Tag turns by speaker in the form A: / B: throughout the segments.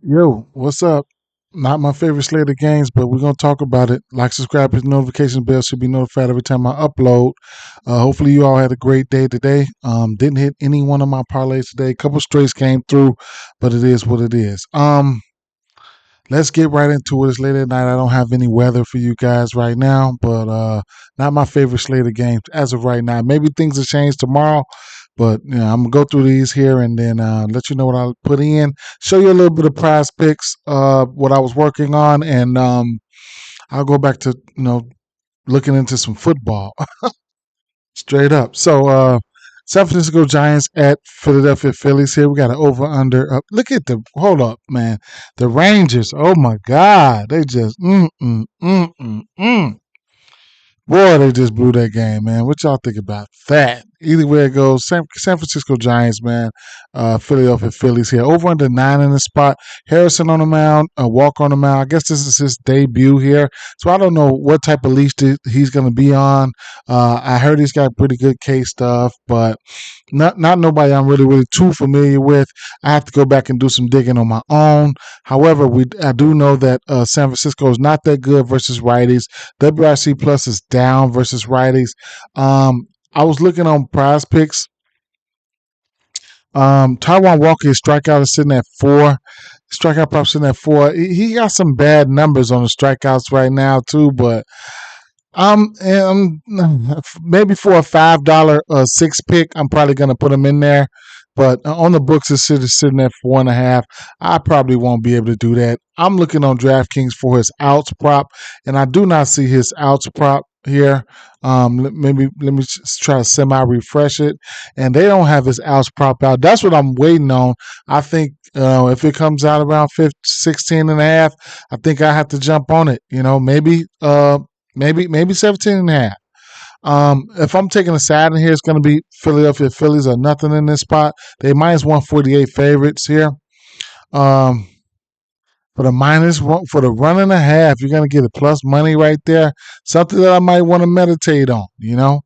A: Yo, what's up? Not my favorite slate of games, but we're gonna talk about it. Like, subscribe, hit the notification bell should be notified every time I upload. Hopefully, you all had a great day today. Didn't hit any one of my parlays today. A couple straights came through, but it is what it is. Let's get right into it. It's late at night. I don't have any weather for you guys right now, but not my favorite slate of games as of right now. Maybe things will change tomorrow, but I'm gonna go through these here and then let you know what I put in. Show you a little bit of prize picks, what I was working on, and I'll go back to looking into some football straight up. So San Francisco Giants at Philadelphia Phillies here. We got an over under. Look at the hold up, man. The Rangers. Oh my God, they just Boy, they just blew that game, man. What y'all think about that? Either way it goes, San Francisco Giants, man. Philadelphia Phillies here. Over under 9 in the spot. Harrison on the mound, Walker on the mound. I guess this is his debut here. So I don't know what type of leash he's going to be on. I heard he's got pretty good case stuff, but not nobody I'm really too familiar with. I have to go back and do some digging on my own. However, I do know that San Francisco is not that good versus righties. WRC plus is down versus righties. I was looking on prize picks. Taiwan Walker, his strikeout is sitting at 4. Strikeout prop sitting at 4. He got some bad numbers on the strikeouts right now too, but maybe for a $5 six pick, I'm probably gonna put him in there. But on the books, it's sitting at 4.5. I probably won't be able to do that. I'm looking on DraftKings for his outs prop, and I do not see his outs prop here. Maybe let me try to semi-refresh it, and they don't have his outs prop out. That's what I'm waiting on. I think if it comes out around 16.5, I think I have to jump on it. Maybe 17.5. If I'm taking a side in here, it's going to be Philadelphia Phillies or nothing in this spot. They minus 148 favorites here. For the minus one, for the 1.5, you're going to get a plus money right there. Something that I might want to meditate on,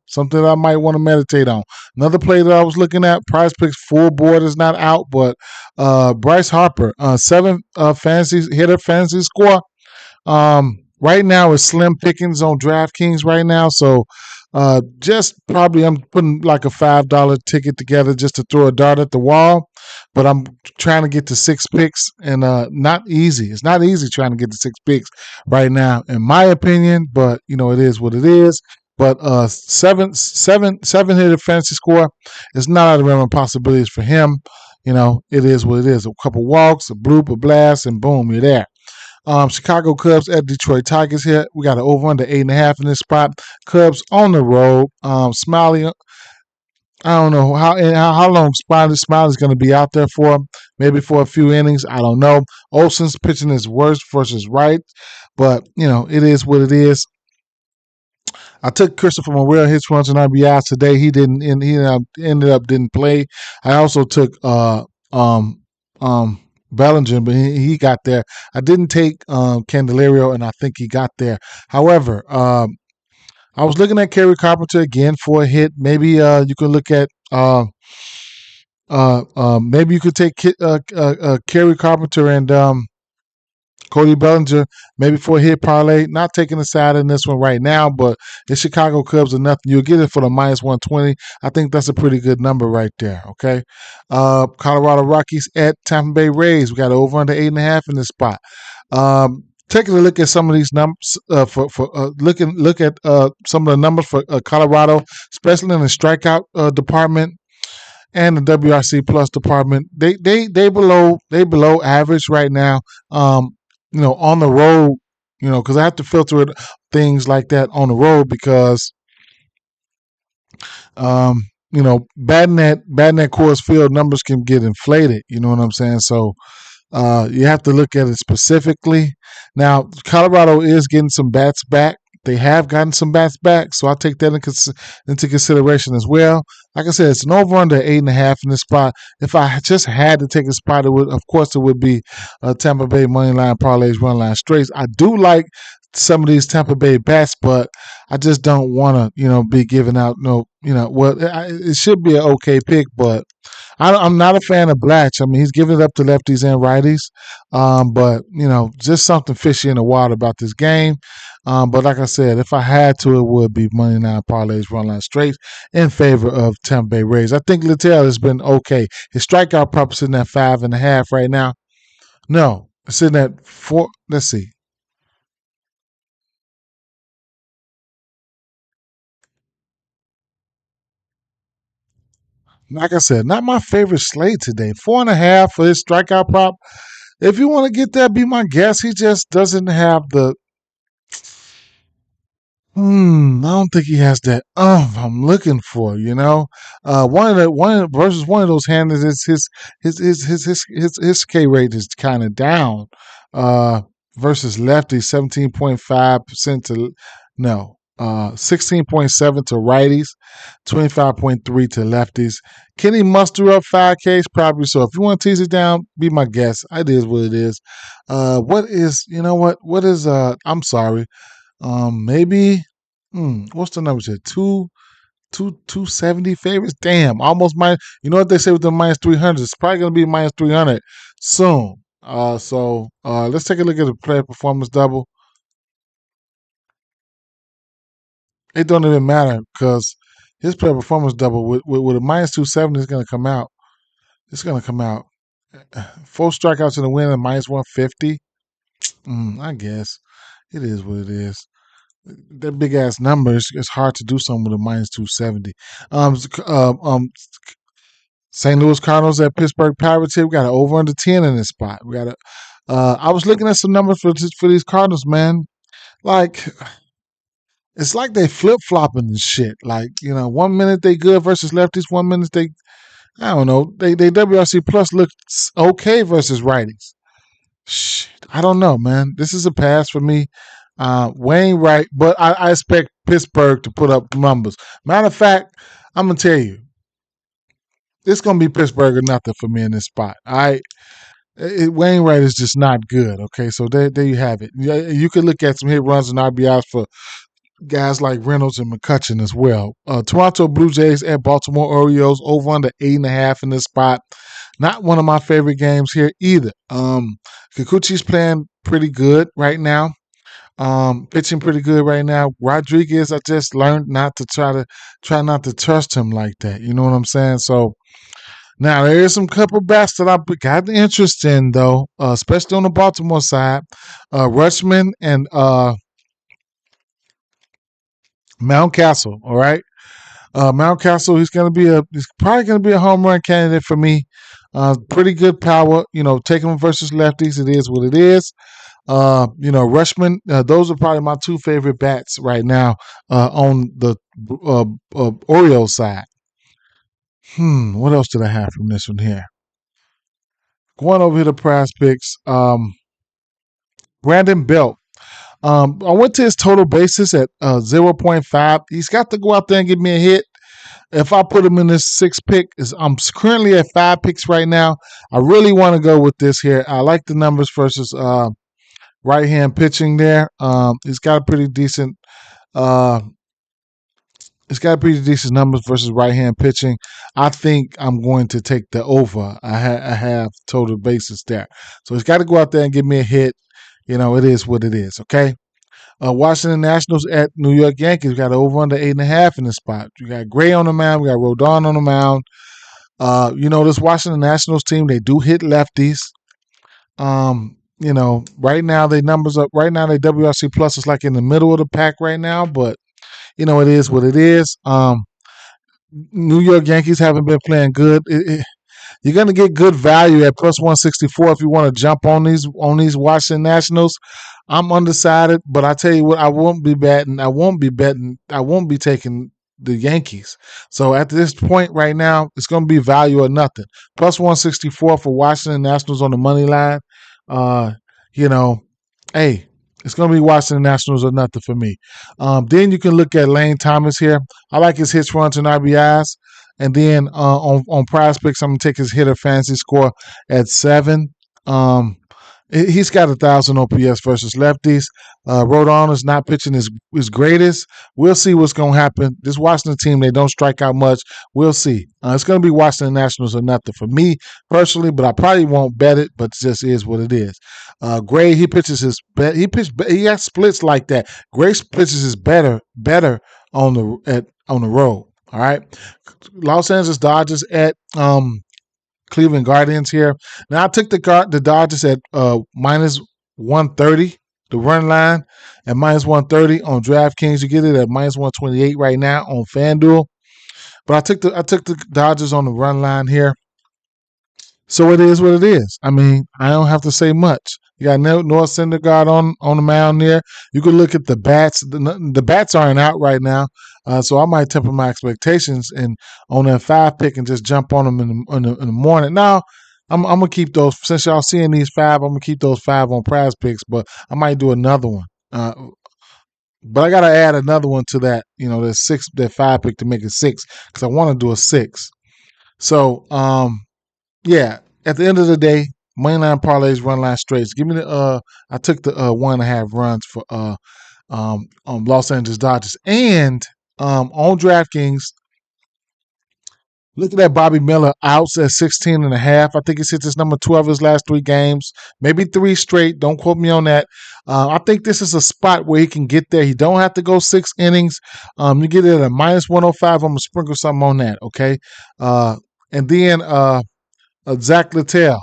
A: something that I might want to meditate on. Another play that I was looking at, PrizePicks full board is not out, but Bryce Harper, 7 fantasy score. Right now it's slim pickings on DraftKings right now, so just probably I'm putting like a $5 ticket together just to throw a dart at the wall, but I'm trying to get to 6 picks and not easy. It's not easy trying to get to 6 picks right now, in my opinion. But it is what it is. But seven hitter fantasy score is not out of the realm of possibilities for him. It is what it is. A couple walks, a bloop, a blast, and boom, you're there. Chicago Cubs at Detroit Tigers here. We got an over under 8.5 in this spot. Cubs on the road. Smiley, I don't know how long Smiley's going to be out there for. Maybe for a few innings. I don't know. Olsen's pitching his worst versus right, but it is what it is. I took Christopher Morel hits runs and RBIs today. He didn't. He ended up didn't play. I also took Bellinger, but he got there. I didn't take Candelario, and I think he got there. However, I was looking at Kerry Carpenter again for a hit. Maybe you could look at maybe you could take Kerry Carpenter and Cody Bellinger, maybe for a hit parlay. Not taking a side in this one right now, but the Chicago Cubs are nothing. You'll get it for the minus 120. I think that's a pretty good number right there. Okay. Colorado Rockies at Tampa Bay Rays. We got over under 8.5 in this spot. Taking a look at some of these numbers look at some of the numbers for Colorado, especially in the strikeout department and the WRC plus department. They below average right now. On the road, because I have to filter things like that on the road because, batting at Coors Field numbers can get inflated. You know what I'm saying? So you have to look at it specifically. Now, Colorado is getting some bats back. They have gotten some bats back, so I'll take that into consideration as well. Like I said, it's an over under 8.5 in this spot. If I just had to take a spot, it would be Tampa Bay money line parlays, run line straights. I do like some of these Tampa Bay bats, but I just don't want to, be giving out well, it should be an okay pick, but I'm not a fan of Blatch. I mean, he's giving it up to lefties and righties, but just something fishy in the water about this game. But like I said, if I had to, it would be money line parlays, run line straight in favor of Tampa Bay Rays. I think Littell has been okay. His strikeout prop is sitting at 5.5 right now. No, it's sitting at 4. Let's see. Like I said, not my favorite slate today. 4.5 for his strikeout prop. If you want to get that, be my guest. He just doesn't have the. I don't think he has that. I'm looking for. One of those handlers is his K rate is kind of down. Versus lefty 17.5% to no. 16.7 to righties, 25.3 to lefties. Can he muster up 5Ks? Probably so. If you want to tease it down, be my guest. It is what it is. What is, you know what? What is, I'm sorry. Maybe, what's the number here? 270 favorites? Damn, almost minus. You know what they say with the minus 300? It's probably going to be minus 300 soon. Let's take a look at the player performance double. It don't even matter because his player performance double with a minus 270 is going to come out. It's going to come out. 4 strikeouts in the win and minus 150. I guess it is what it is. That big ass numbers, it's hard to do something with a minus 270. St. Louis Cardinals at Pittsburgh Pirates here. We got an over under 10 in this spot. We got a. I was looking at some numbers for these Cardinals, man. Like it's like they flip flopping and shit. Like 1 minute they good versus lefties, 1 minute they I don't know. They WRC plus looks okay versus righties. Shit, I don't know, man. This is a pass for me. Wainwright, but I expect Pittsburgh to put up numbers. Matter of fact, I'm gonna tell you, it's gonna be Pittsburgh or nothing for me in this spot. Wainwright is just not good. Okay, so there you have it. You could look at some hit runs and RBIs for guys like Reynolds and McCutcheon as well. Toronto Blue Jays at Baltimore Orioles over under 8.5 in this spot. Not one of my favorite games here either. Kikuchi's playing pretty good right now. Pitching pretty good right now. Rodriguez, I just learned not to try not to trust him like that. You know what I'm saying? So now there is some couple bats that I've got interest in though, especially on the Baltimore side. Rutschman and Mountcastle. All right. Mountcastle, he's probably gonna be a home run candidate for me. Pretty good power. Taking him versus lefties, it is what it is. Rushman, those are probably my two favorite bats right now on the Orioles side. What else did I have from this one here? Going over here to PrizePicks, Brandon Belt. I went to his total basis at 0.5. He's got to go out there and give me a hit. If I put him in this 6 pick, I'm currently at 5 picks right now. I really want to go with this here. I like the numbers versus right hand pitching there. He's got a pretty decent. It's got pretty decent numbers versus right hand pitching. I think I'm going to take the over. I have total bases there, so he's got to go out there and give me a hit. It is what it is. Okay. Washington Nationals at New York Yankees. We got over under 8.5 in the spot. We got Gray on the mound. We got Rodon on the mound. This Washington Nationals team, they do hit lefties. Right now they numbers up. Right now they WRC plus is like in the middle of the pack right now, but it is what it is. New York Yankees haven't been playing good. You're gonna get good value at plus 164 if you want to jump on these Washington Nationals. I'm undecided, but I tell you what, I won't be betting. I won't be taking the Yankees. So at this point right now, it's going to be value or nothing. Plus 164 for Washington Nationals on the money line. Hey, it's going to be Washington Nationals or nothing for me. Then you can look at Lane Thomas here. I like his hits, runs, and RBIs. And then on PrizePicks, I'm going to take his hitter fantasy score at 7. He's got 1,000 OPS versus lefties. Rodon is not pitching his greatest. We'll see what's going to happen. This Washington team, they don't strike out much. We'll see. It's going to be Washington Nationals or nothing for me personally, but I probably won't bet it. But it just is what it is. Gray, he pitches his bet. He has splits like that. Gray pitches his better on the road. All right. Los Angeles Dodgers at Cleveland Guardians here. Now I took the Dodgers at minus 130, the run line at minus 130 on DraftKings. You get it at minus 128 right now on FanDuel. But I took the Dodgers on the run line here. So it is what it is. I mean, I don't have to say much. You got Noah Syndergaard on the mound there. You could look at the bats. The bats aren't out right now, so I might temper my expectations and on that 5 pick and just jump on them in the morning. Now, I'm gonna keep those since y'all seeing these 5. I'm gonna keep those 5 on PrizePicks, but I might do another one. But I gotta add another one to that. That 5 pick to make it 6 because I want to do a 6. So yeah, at the end of the day, mainline parlays, run line straights. Give me the I took the 1.5 runs for Los Angeles Dodgers. And on DraftKings, look at that Bobby Miller outs at 16.5. I think he's hit his number 12 his last 3 games, maybe 3 straight. Don't quote me on that. I think this is a spot where he can get there. He don't have to go 6 innings. You get it at a minus 105. I'm gonna sprinkle something on that, okay? And then Zach Littell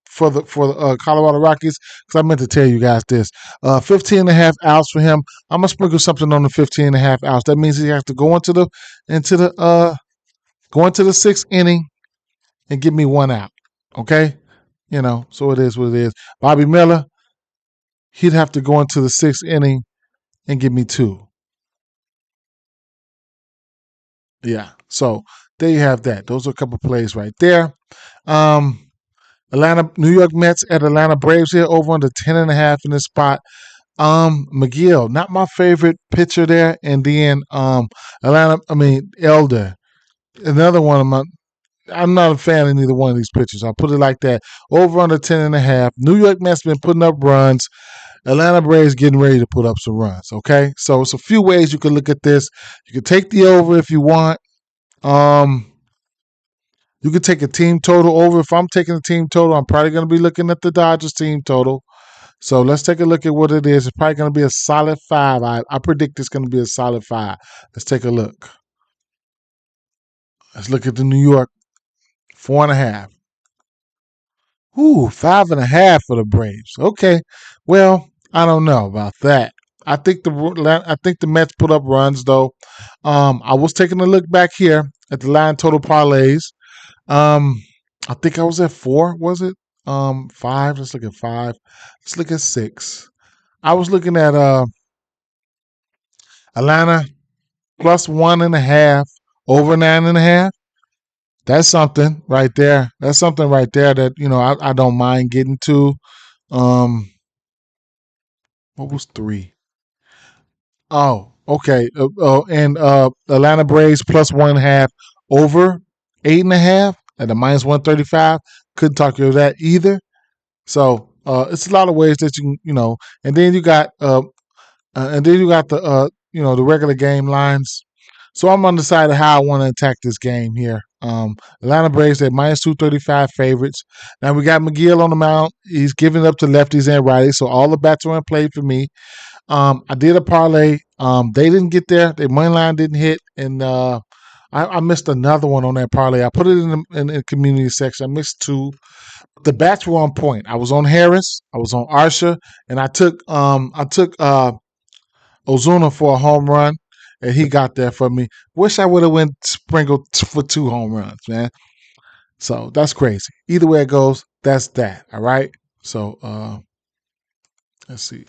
A: for the Colorado Rockies, because I meant to tell you guys this. 15.5 outs for him. I'm gonna sprinkle something on the 15.5 outs. That means he has to go into the 6th inning and give me 1 out. Okay, so it is what it is. Bobby Miller, he'd have to go into the 6th inning and give me 2. Yeah, so there you have that. Those are a couple plays right there. New York Mets at Atlanta Braves here over under 10.5 in this spot. McGill, not my favorite pitcher there, and then Elder, another one of my. I'm not a fan of neither one of these pitchers. I'll put it like that. Over under 10.5. New York Mets been putting up runs. Atlanta Braves getting ready to put up some runs. Okay, so it's a few ways you can look at this. You can take the over if you want. You could take a team total over. If I'm taking a team total, I'm probably going to be looking at the Dodgers team total. So let's take a look at what it is. It's probably going to be a solid 5. I predict it's going to be a solid 5. Let's take a look. Let's look at the New York 4.5. Ooh, 5.5 for the Braves. Okay, well, I don't know about that. I think the Mets put up runs though. I was taking a look back here at the line total parlays. I think I was at 4. Was it 5? Let's look at 5. Let's look at 6. I was looking at Atlanta plus 1.5 over 9.5. That's something right there. That's something right there that I don't mind getting to. What was 3? Oh, okay. And Atlanta Braves plus 1.5 over 8.5 at a minus 135. Couldn't talk you to that either. So it's a lot of ways that and then you got the the regular game lines. So I'm undecided how I want to attack this game here. Atlanta Braves at minus 235 favorites. Now we got McGill on the mound. He's giving up to lefties and righties, so all the bats are in play for me. I did a parlay. They didn't get there. Their money line didn't hit, and I missed another one on that parlay. I put it in the community section. I missed 2. The bats were on point. I was on Harris. I was on Archer, and I took Ozuna for a home run, and he got there for me. Wish I would have went sprinkled for 2 home runs, man. So that's crazy. Either way it goes, that's that. All right. So let's see.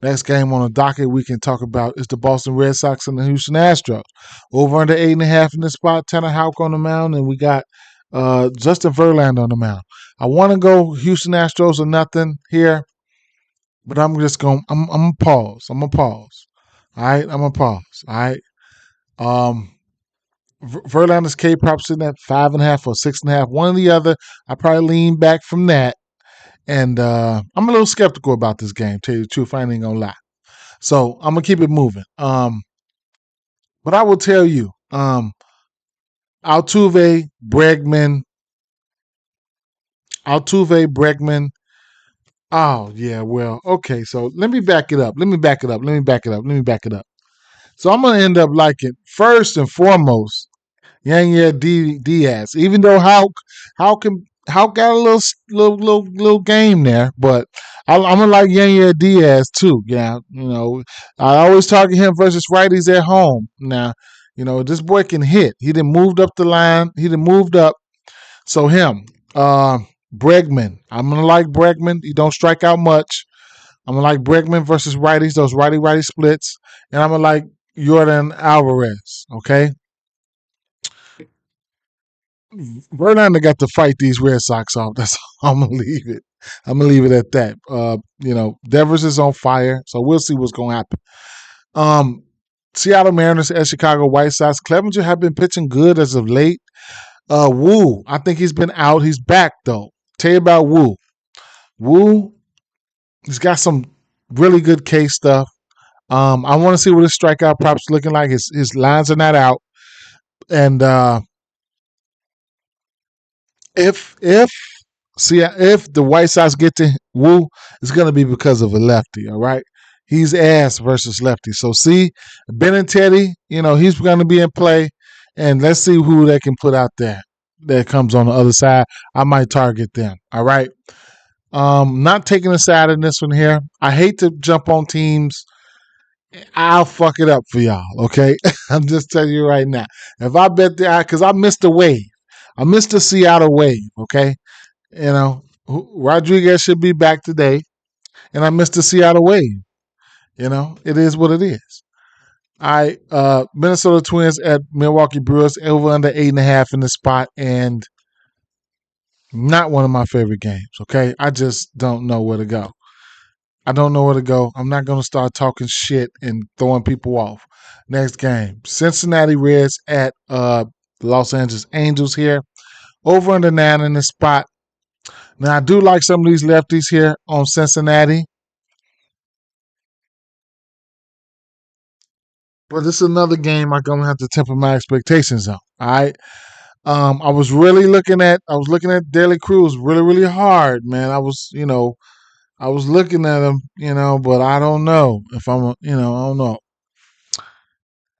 A: Next game on the docket we can talk about is the Boston Red Sox and the Houston Astros. Over under 8.5 in this spot. Tanner Houck on the mound, and we got Justin Verlander on the mound. I want to go Houston Astros or nothing here, but I'm just going. I'm gonna pause. I'm gonna pause. All right. I'm gonna pause. All right. Verlander's K prop sitting at 5.5 or 6.5. One or the other. I probably lean back from that. And I'm a little skeptical about this game, tell you the truth. I ain't gonna lie. So I'm gonna keep it moving. But I will tell you, Altuve, Bregman, Bregman. Oh yeah, well, okay. So let me back it up. So I'm gonna end up liking first and foremost Yanya Diaz. Even though how got a little game there, but I'm gonna like Yanya Diaz too. Yeah, I always target him versus righties at home. Now, this boy can hit. He done moved up the line. He done moved up. So him, Bregman. I'm gonna like Bregman. He don't strike out much. I'm gonna like Bregman versus righties. Those righty splits, and I'm gonna like Jordan Alvarez. Okay. Verlander got to fight these Red Sox off. That's all I'm gonna leave it. I'm gonna leave it at that. Devers is on fire, so we'll see what's gonna happen. Seattle Mariners at Chicago White Sox. Clevenger have been pitching good as of late. Woo, I think he's been out. He's back though. Tell you about Woo. Woo, he's got some really good case stuff. I want to see what his strikeout props looking like. His lines are not out, and if the White Sox get to Woo, it's going to be because of a lefty. All right, he's ass versus lefty. So see, Benintendi, he's going to be in play, and let's see who they can put out there that comes on the other side. I might target them. All right. Not taking a side in this one here. I hate to jump on teams. I'll fuck it up for y'all. Okay, I'm just telling you right now. If I bet because I missed the wave. I missed the Seattle wave. Okay. Rodriguez should be back today, and I missed the Seattle wave. It is what it is. Minnesota Twins at Milwaukee Brewers over under 8.5 in the spot, and not one of my favorite games. Okay, I just don't know where to go. I don't know where to go. I'm not going to start talking shit and throwing people off. Next game, Cincinnati Reds at Los Angeles Angels here. Over under 9 in the spot. Now, I do like some of these lefties here on Cincinnati. But this is another game I'm going to have to temper my expectations on. All right. I was looking at Daily Cruz really, really hard, man. I was looking at him, but I don't know if I don't know.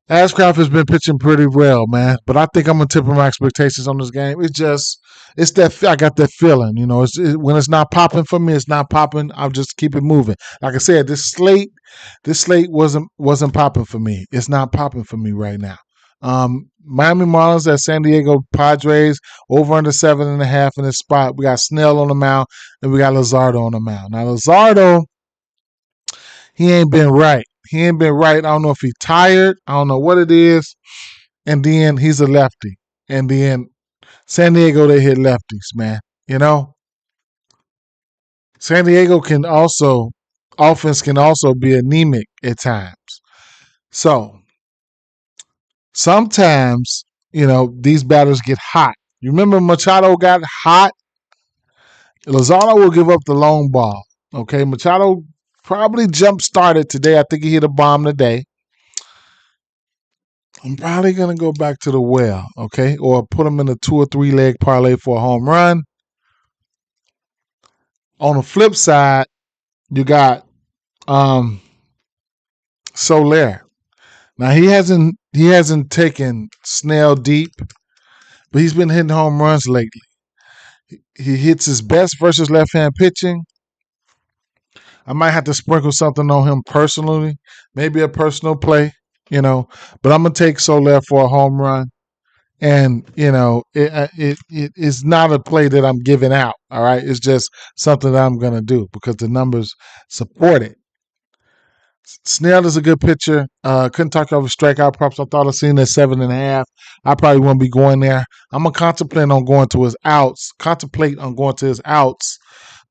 A: Ashcraft has been pitching pretty well, man, but I think I'm gonna temper my expectations on this game. It's that I got that feeling, when it's not popping for me, it's not popping. I'll just keep it moving. Like I said, this slate wasn't popping for me. It's not popping for me right now. Miami Marlins at San Diego Padres over under 7.5 in this spot. We got Snell on the mound and we got Luzardo on the mound. Now Luzardo, he ain't been right. I don't know if he's tired. I don't know what it is. And then he's a lefty. And then San Diego, they hit lefties, man. San Diego offense can also be anemic at times. So sometimes, these batters get hot. You remember Machado got hot? Lozano will give up the long ball. Okay, Machado probably jump started today. I think he hit a bomb today. I'm probably going to go back to the well, okay? Or put him in a 2 or 3 leg parlay for a home run. On the flip side, you got Soler. Now he hasn't taken Snell deep, but he's been hitting home runs lately. He hits his best versus left-hand pitching. I might have to sprinkle something on him personally, maybe a personal play, but I'm gonna take Soler for a home run, and it is not a play that I'm giving out. All right, it's just something that I'm gonna do because the numbers support it. Snell is a good pitcher. Couldn't talk over strikeout props. I thought I seen that 7.5. I probably won't be going there. I'm gonna contemplate on going to his outs.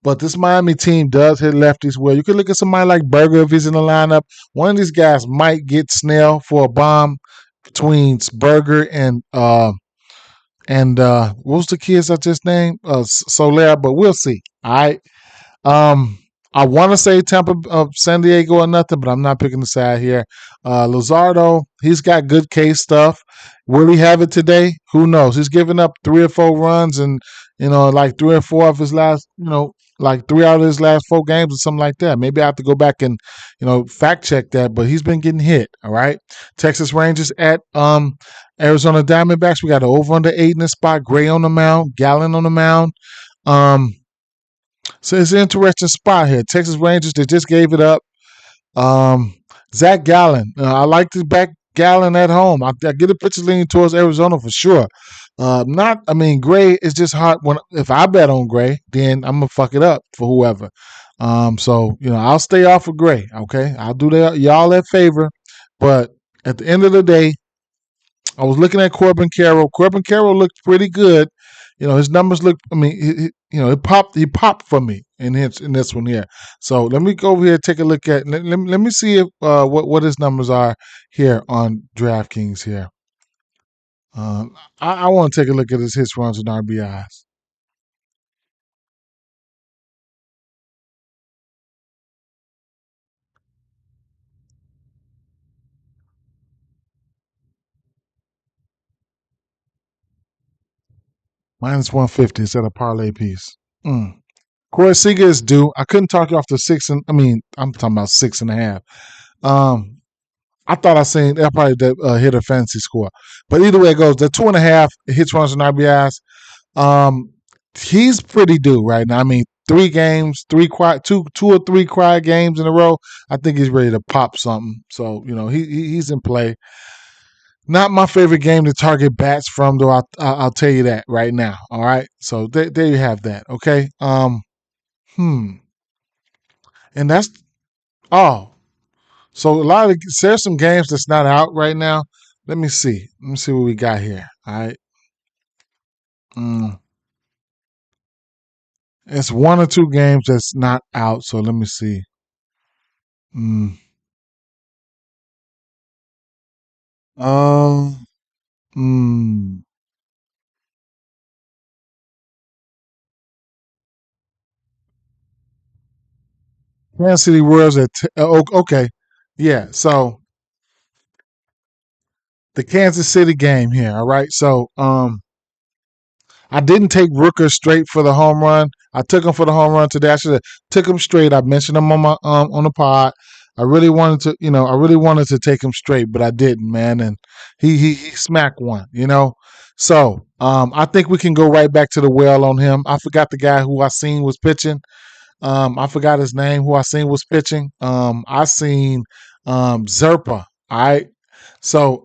A: But this Miami team does hit lefties well. You could look at somebody like Berger if he's in the lineup. One of these guys might get Snell for a bomb between Berger and what was the kids I just named? Soler, but we'll see. All right. Um, I want to say Tampa, San Diego or nothing, but I'm not picking the side here. Luzardo, he's got good case stuff. Will he have it today? Who knows? He's given up 3 or 4 runs, and like 3 or 4 of his last, like 3 out of his last 4 games or something like that. Maybe I have to go back and fact check that, but he's been getting hit. All right, Texas Rangers at Arizona Diamondbacks. We got an over under 8 in this spot. Gray on the mound, Gallon on the mound. Um, so it's an interesting spot here. Texas Rangers, they just gave it up. Um, Zach Gallen, I like to back Gallen at home. I get a pitcher leaning towards Arizona for sure. Gray is just hard. If I bet on Gray, then I'm gonna fuck it up for whoever. I'll stay off of Gray. Okay, I'll do that y'all that favor. But at the end of the day, I was looking at Corbin Carroll. Corbin Carroll looked pretty good. His numbers look. I mean, it popped. He popped for me in this one here. So let me go over here and take a look at. Let me see if what his numbers are here on DraftKings here. I want to take a look at his hits, runs, and RBIs. Minus 150 instead of parlay piece. Corey Seager is due. I couldn't talk you off the six and. I'm talking about 6.5. I thought I seen that probably hit a fantasy score, but either way it goes, the 2.5 hits, runs, and RBIs. He's pretty due right now. 3 games, two or three quiet games in a row. I think he's ready to pop something. So he's in play. Not my favorite game to target bats from, though. I'll tell you that right now. All right. So there you have that. Okay. And that's oh. So there's some games that's not out right now. Let me see. Let me see what we got here. All right. It's 1 or 2 games that's not out. So let me see. Mm. Um. Mm. Kansas City Royals at okay. Yeah. So the Kansas City game here. All right. So I didn't take Rooker straight for the home run. I took him for the home run today. I should have took him straight. I mentioned him on my on the pod. I really wanted to take him straight, but I didn't, man. And he smacked one. So I think we can go right back to the well on him. I forgot the guy who I seen was pitching. I forgot his name. Who I seen was pitching. I seen Zerpa. All right. So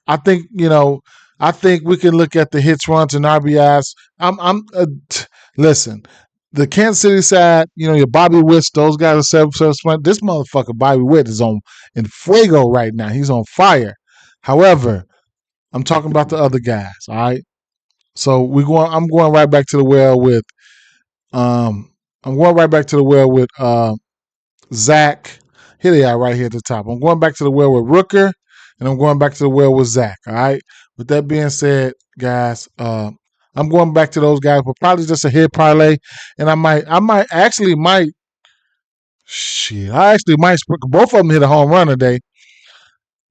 A: I think we can look at the hits, runs, and RBIs. Listen. The Kansas City side, your Bobby Witt, those guys are 7. This motherfucker Bobby Witt is in fuego right now. He's on fire. However, I'm talking about the other guys. All right. So I'm going right back to the well with um I'm going right back to the well with Zach. Here they are right here at the top. I'm going back to the well with Rooker, and I'm going back to the well with Zach. All right. With that being said, guys, I'm going back to those guys, but probably just a hit parlay, and I actually might sprinkle. Both of them hit a home run today.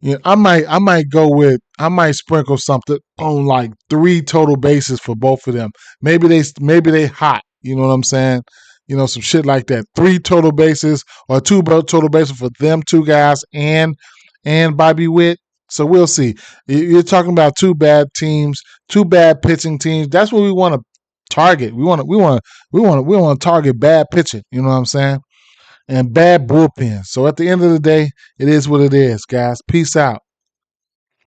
A: Yeah, I might sprinkle something on like 3 total bases for both of them. Maybe they hot. You know what I'm saying? Some shit like that. 3 total bases or 2 total bases for them 2 guys and Bobby Witt. So we'll see. You're talking about 2 bad teams, 2 bad pitching teams. That's what we want to target. We want to target bad pitching. You know what I'm saying? And bad bullpens. So at the end of the day, it is what it is, guys. Peace out.